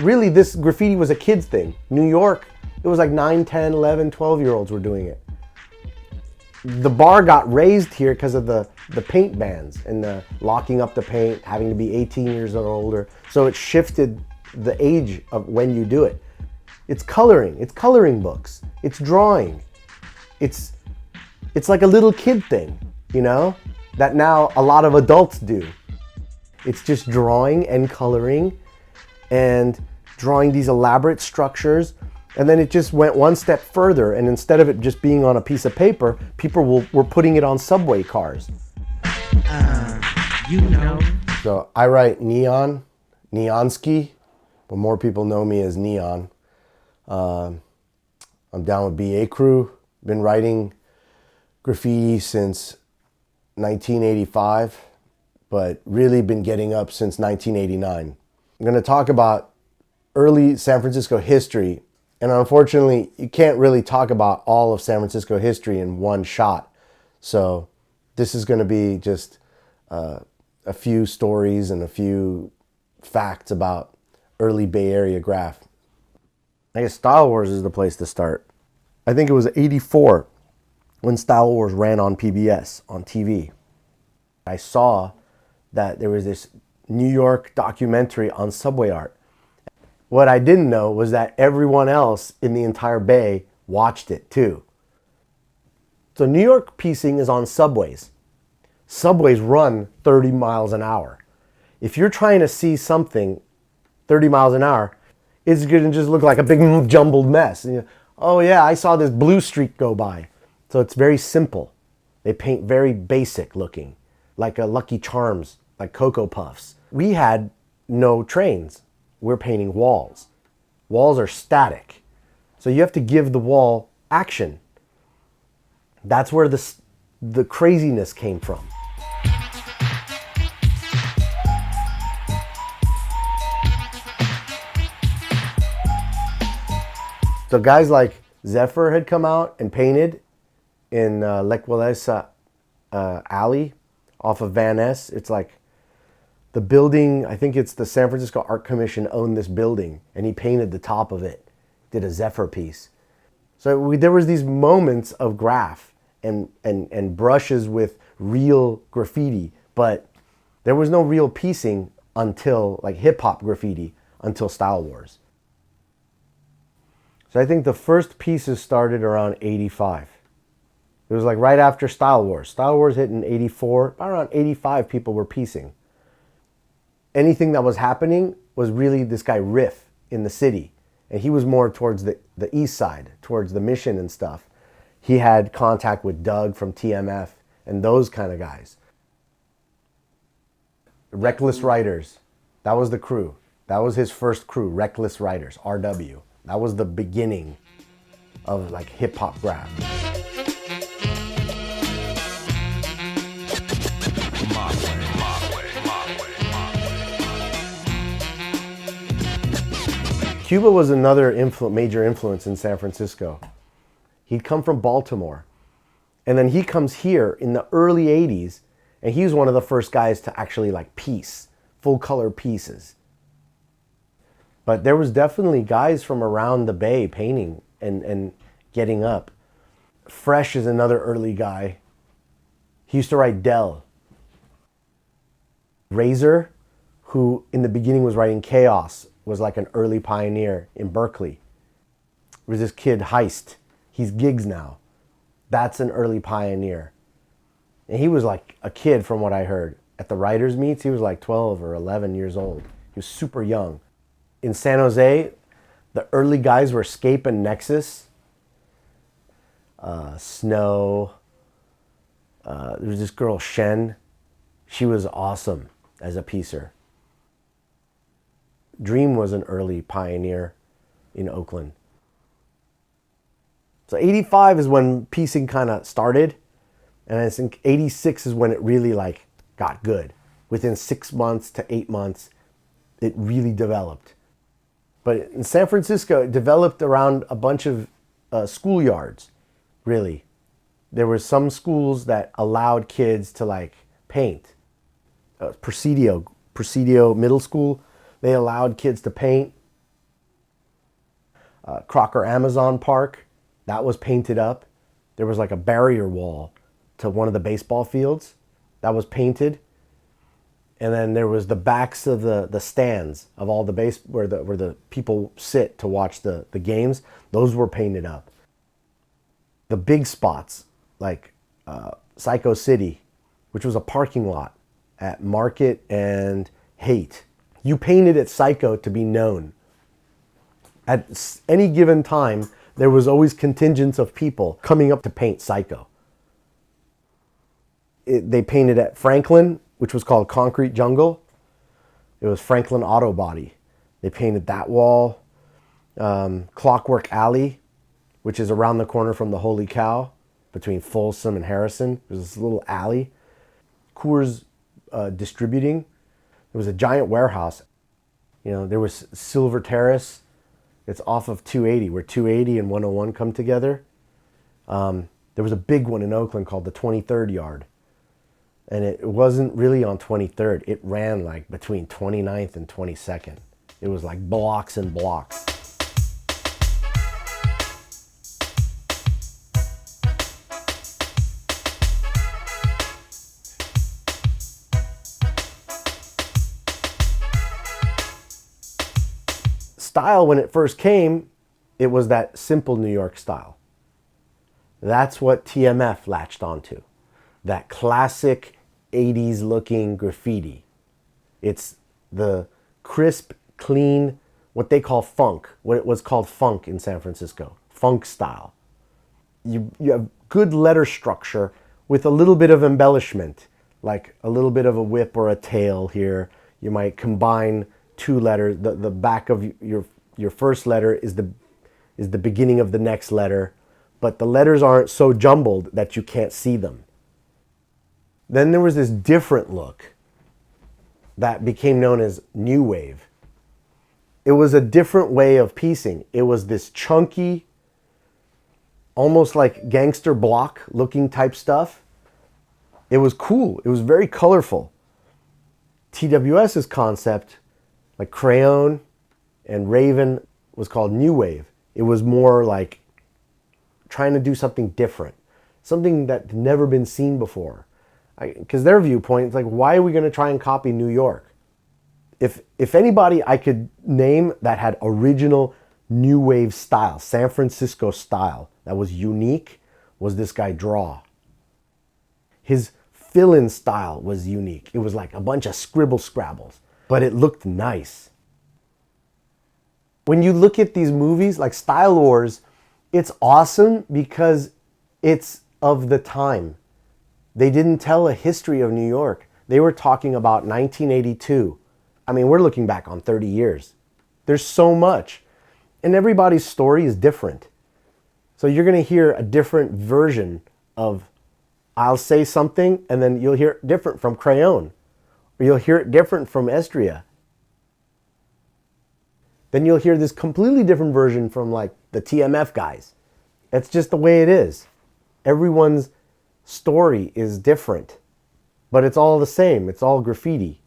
really this graffiti was a kid's thing. New York, it was like 9, 10, 11, 12-year-olds were doing it. The bar got raised here because of the paint bans and the locking up the paint, having to be 18 years or older. So it shifted the age of when you do it. It's coloring books, it's drawing. It's like a little kid thing, you know, that now a lot of adults do. It's just drawing and coloring and drawing these elaborate structures. And then it just went one step further, and instead of it just being on a piece of paper, people were putting it on subway cars. You know. So I write Neon, Neonsky, but more people know me as Neon. I'm down with BA Crew. Been writing graffiti since 1985, but really been getting up since 1989. I'm gonna talk about early San Francisco history. And unfortunately, you can't really talk about all of San Francisco history in one shot. So this is going to be just a few stories and a few facts about early Bay Area graph. I guess Style Wars is the place to start. I think it was '84 when Style Wars ran on PBS, on TV. I saw that there was this New York documentary on subway art. What I didn't know was that everyone else in the entire Bay watched it too. So New York piecing is on subways. Subways run 30 miles an hour. If you're trying to see something 30 miles an hour, it's going to just look like a big jumbled mess. And oh yeah, I saw this blue streak go by. So it's very simple. They paint very basic looking, like a Lucky Charms, like Cocoa Puffs. We had no trains. We're painting walls. Walls are static. So you have to give the wall action. That's where the craziness came from. So guys like Zephyr had come out and painted in Lech Walesa alley off of Van Ness. It's like the building, I think it's the San Francisco Art Commission owned this building, and he painted the top of it, did a Zephyr piece. So there was these moments of graph and brushes with real graffiti, but there was no real piecing until, like hip hop graffiti, until Style Wars. So I think the first pieces started around '85. It was like right after Style Wars. Style Wars hit in '84, about around '85 people were piecing. Anything that was happening was really this guy Riff in the city. And he was more towards the east side, towards the Mission and stuff. He had contact with Doug from TMF and those kind of guys. Reckless Riders, that was the crew. That was his first crew, Reckless Riders, RW. That was the beginning of like hip hop graph. Cuba was another major influence in San Francisco. He'd come from Baltimore. And then he comes here in the early 80s, and he was one of the first guys to actually like piece, full color pieces. But there was definitely guys from around the Bay painting and getting up. Fresh is another early guy. He used to write Dell. Razor, who in the beginning was writing Chaos, was like an early pioneer in Berkeley. There was this kid, Heist. He's Gigs now. That's an early pioneer. And he was like a kid from what I heard. At the writers' meets, he was like 12 or 11 years old. He was super young. In San Jose, the early guys were Scape and Nexus. Snow. There was this girl, Shen. She was awesome as a piecer. Dream was an early pioneer in Oakland. So 85 is when piecing kind of started. And I think 86 is when it really like got good. Within 6 months to 8 months, it really developed. But in San Francisco, it developed around a bunch of schoolyards, really. There were some schools that allowed kids to like paint. Presidio Middle School, they allowed kids to paint. Crocker Amazon Park, that was painted up. There was like a barrier wall to one of the baseball fields that was painted. And then there was the backs of the stands of all the base where the people sit to watch the games. Those were painted up. The big spots like Psycho City, which was a parking lot at Market and Haight. You painted at Psycho to be known. At any given time, there was always contingents of people coming up to paint Psycho. They painted at Franklin, which was called Concrete Jungle. It was Franklin Auto Body. They painted that wall. Clockwork Alley, which is around the corner from the Holy Cow, between Folsom and Harrison. There's this little alley. Coors Distributing. There was a giant warehouse. You know, there was Silver Terrace. It's off of 280, where 280 and 101 come together. There was a big one in Oakland called the 23rd Yard. And it wasn't really on 23rd. It ran like between 29th and 22nd. It was like blocks and blocks. Style, when it first came, it was that simple New York style. That's what TMF latched onto. That classic 80s looking graffiti. It's the crisp, clean, what they call funk, what it was called funk in San Francisco, funk style. You have good letter structure with a little bit of embellishment, like a little bit of a whip or a tail here. You might combine two letters. The back of your first letter is the beginning of the next letter, but the letters aren't so jumbled that you can't see them. Then there was this different look that became known as New Wave. It was a different way of piecing. It was this chunky, almost like gangster block looking type stuff. It was cool. It was very colorful. TWS's concept, like Crayon and Raven, was called New Wave. It was more like trying to do something different, something that had never been seen before. Because their viewpoint is like, why are we going to try and copy New York? If anybody I could name that had original New Wave style, San Francisco style, that was unique, was this guy Draw. His fill-in style was unique. It was like a bunch of scribble scrabbles, but it looked nice. When you look at these movies like Style Wars, it's awesome because it's of the time. They didn't tell a history of New York. They were talking about 1982. I mean, we're looking back on 30 years. There's so much. And everybody's story is different. So you're going to hear a different version of, I'll say something, and then you'll hear it different from Crayon. Or you'll hear it different from Estria. Then you'll hear this completely different version from like the TMF guys. It's just the way it is. Everyone's story is different, but it's all the same. It's all graffiti.